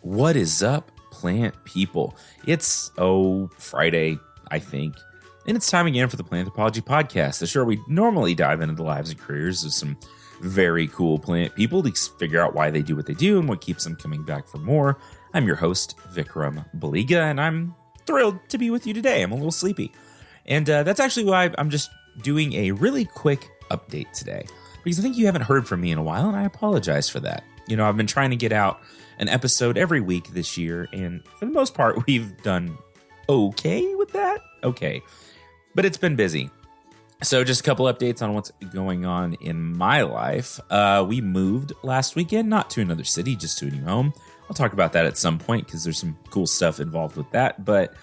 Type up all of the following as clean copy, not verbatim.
What is up, plant people? It's, Friday, I think. And it's time again for the Planthropology Podcast, the show where we normally dive into the lives and careers of some very cool plant people to figure out why they do what they do and what keeps them coming back for more. I'm your host, Vikram Baliga, and I'm thrilled to be with you today. I'm a little sleepy. And that's actually why I'm just doing a really quick update today, because I think you haven't heard from me in a while, and I apologize for that. You know, I've been trying to get out an episode every week this year, and for the most part, we've done okay with that. Okay. But it's been busy. So just a couple updates on what's going on in my life. We moved last weekend, not to another city, just to a new home. I'll talk about that at some point because there's some cool stuff involved with that. But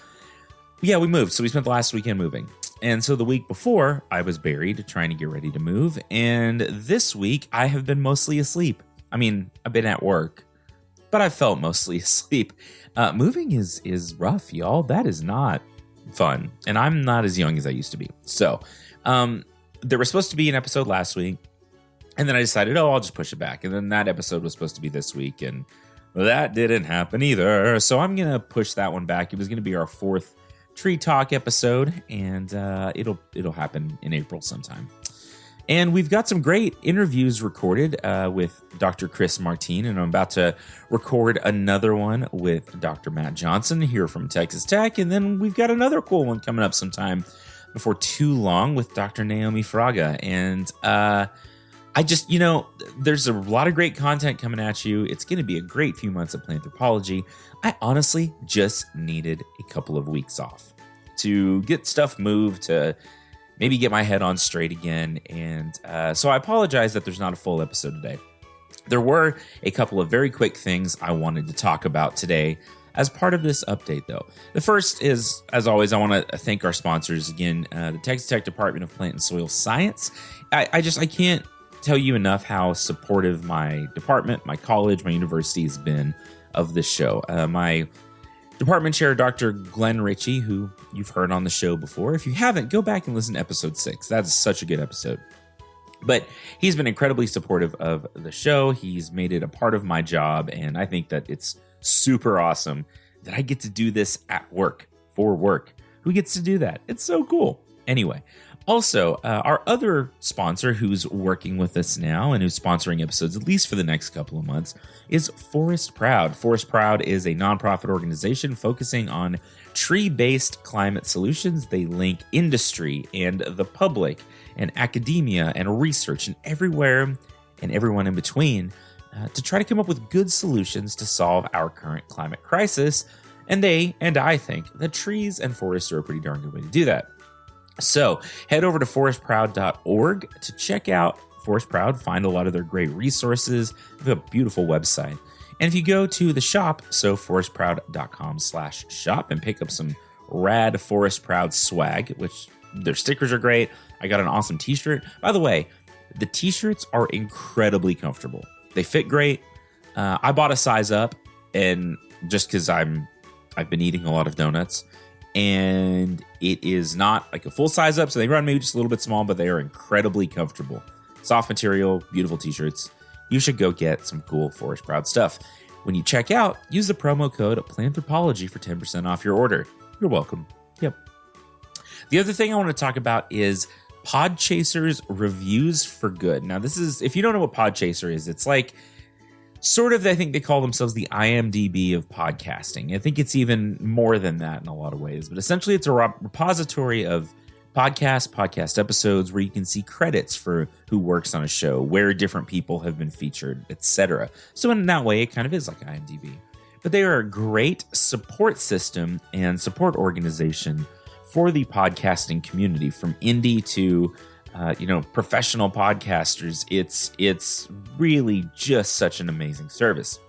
yeah, we moved. So we spent the last weekend moving. And so the week before, I was buried trying to get ready to move. And this week, I have been mostly asleep. I mean, I've been at work, but I felt mostly asleep. Moving is rough, y'all. That is not fun. And I'm not as young as I used to be. So there was supposed to be an episode last week. And then I decided, I'll just push it back. And then that episode was supposed to be this week. And that didn't happen either. So I'm going to push that one back. It was going to be our fourth Tree Talk episode. And it'll happen in April sometime. And we've got some great interviews recorded with Dr. Chris Martin, and I'm about to record another one with Dr. Matt Johnson here from Texas Tech, and then we've got another cool one coming up sometime before too long with Dr. Naomi Fraga. And I just, there's a lot of great content coming at you. It's going to be a great few months of Planthropology. I honestly just needed a couple of weeks off to get stuff moved, to maybe get my head on straight again. And so I apologize that there's not a full episode today. There were a couple of very quick things I wanted to talk about today as part of this update, though. The first is, as always, I want to thank our sponsors again, the Texas Tech Department of Plant and Soil Science. I can't tell you enough how supportive my department, my college, my university has been of this show. My Department Chair, Dr. Glenn Ritchie, who you've heard on the show before. If you haven't, go back and listen to episode 6. That's such a good episode. But he's been incredibly supportive of the show. He's made it a part of my job, and I think that it's super awesome that I get to do this at work, for work. Who gets to do that? It's so cool. Anyway, also, our other sponsor who's working with us now and who's sponsoring episodes, at least for the next couple of months, is Forest Proud. Forest Proud is a nonprofit organization focusing on tree-based climate solutions. They link industry and the public and academia and research and everywhere and everyone in between to try to come up with good solutions to solve our current climate crisis. And I think that trees and forests are a pretty darn good way to do that. So head over to forestproud.org to check out Forest Proud, find a lot of their great resources. They have a beautiful website. And if you go to the shop, so forestproud.com/shop, and pick up some rad Forest Proud swag, which their stickers are great. I got an awesome t-shirt. By the way, the t-shirts are incredibly comfortable. They fit great. I bought a size up, and just because I've been eating a lot of donuts, and it is not like a full size up, so they run maybe just a little bit small, but they are incredibly comfortable. Soft material, beautiful t-shirts. You should go get some cool Forest Proud stuff. When you check out, use the promo code Planthropology for 10% off your order. You're welcome. Yep. The other thing I want to talk about is Podchaser's Reviews for Good. Now, this is, if you don't know what Podchaser is, it's like sort of, I think they call themselves the IMDb of podcasting. I think it's even more than that in a lot of ways. But essentially, it's a repository of podcast episodes where you can see credits for who works on a show, where different people have been featured, etc. So in that way, it kind of is like IMDb. But they are a great support system and support organization for the podcasting community, from indie to professional podcasters. It's really just such an amazing service.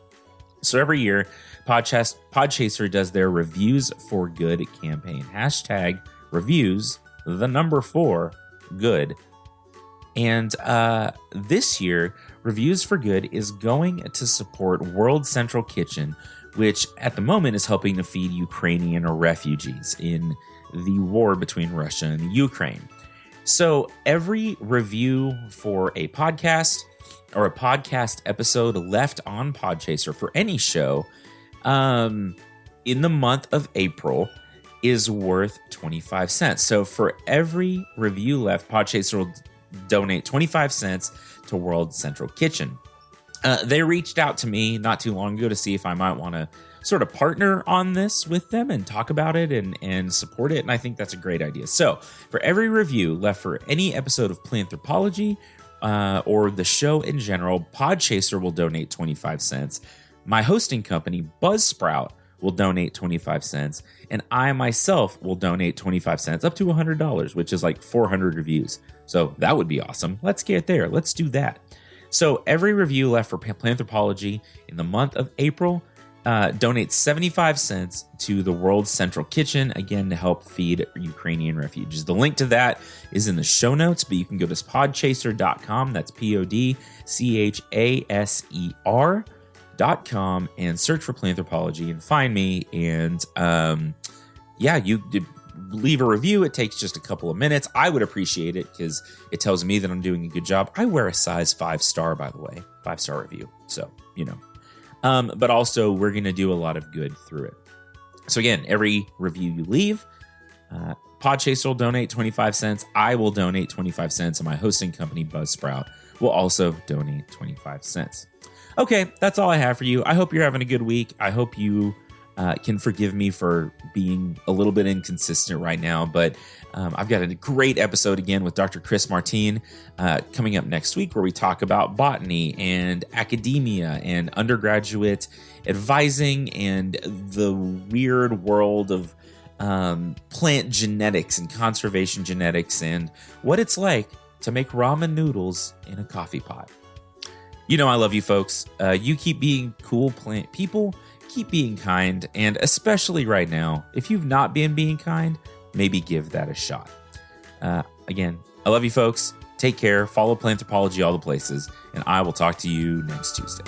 So every year, Podchaser does their Reviews for Good campaign. #reviews, the number 4, good. And this year, Reviews for Good is going to support World Central Kitchen, which at the moment is helping to feed Ukrainian refugees in the war between Russia and Ukraine. So every review for a podcast or a podcast episode left on Podchaser for any show in the month of April is worth 25 cents. So for every review left, Podchaser will donate 25 cents to World Central Kitchen. They reached out to me not too long ago to see if I might want to sort of partner on this with them and talk about it and support it. And I think that's a great idea. So for every review left for any episode of Planthropology or the show in general, Podchaser will donate 25 cents. My hosting company, Buzzsprout, will donate 25 cents. And I myself will donate 25 cents up to $100, which is like 400 reviews. So that would be awesome. Let's get there. Let's do that. So every review left for Planthropology in the month of April donates 75 cents to the World Central Kitchen, again, to help feed Ukrainian refugees. The link to that is in the show notes, but you can go to podchaser.com. That's podchaser.com and search for Planthropology and find me. And you leave a review. It takes just a couple of minutes. I would appreciate it because it tells me that I'm doing a good job. I wear a size 5-star, by the way, 5-star review. So, but also we're going to do a lot of good through it. So again, every review you leave, Podchaser will donate 25 cents. I will donate 25 cents, and my hosting company, Buzzsprout, will also donate 25 cents. Okay, that's all I have for you. I hope you're having a good week. I hope you can forgive me for being a little bit inconsistent right now, but I've got a great episode again with Dr. Chris Martin coming up next week, where we talk about botany and academia and undergraduate advising and the weird world of plant genetics and conservation genetics and what it's like to make ramen noodles in a coffee pot. I love you folks. You keep being cool plant people. Keep being kind, and especially right now, if you've not been being kind, maybe give that a shot. Again, I love you folks. Take care. Follow Planthropology all the places, and I will talk to you next Tuesday.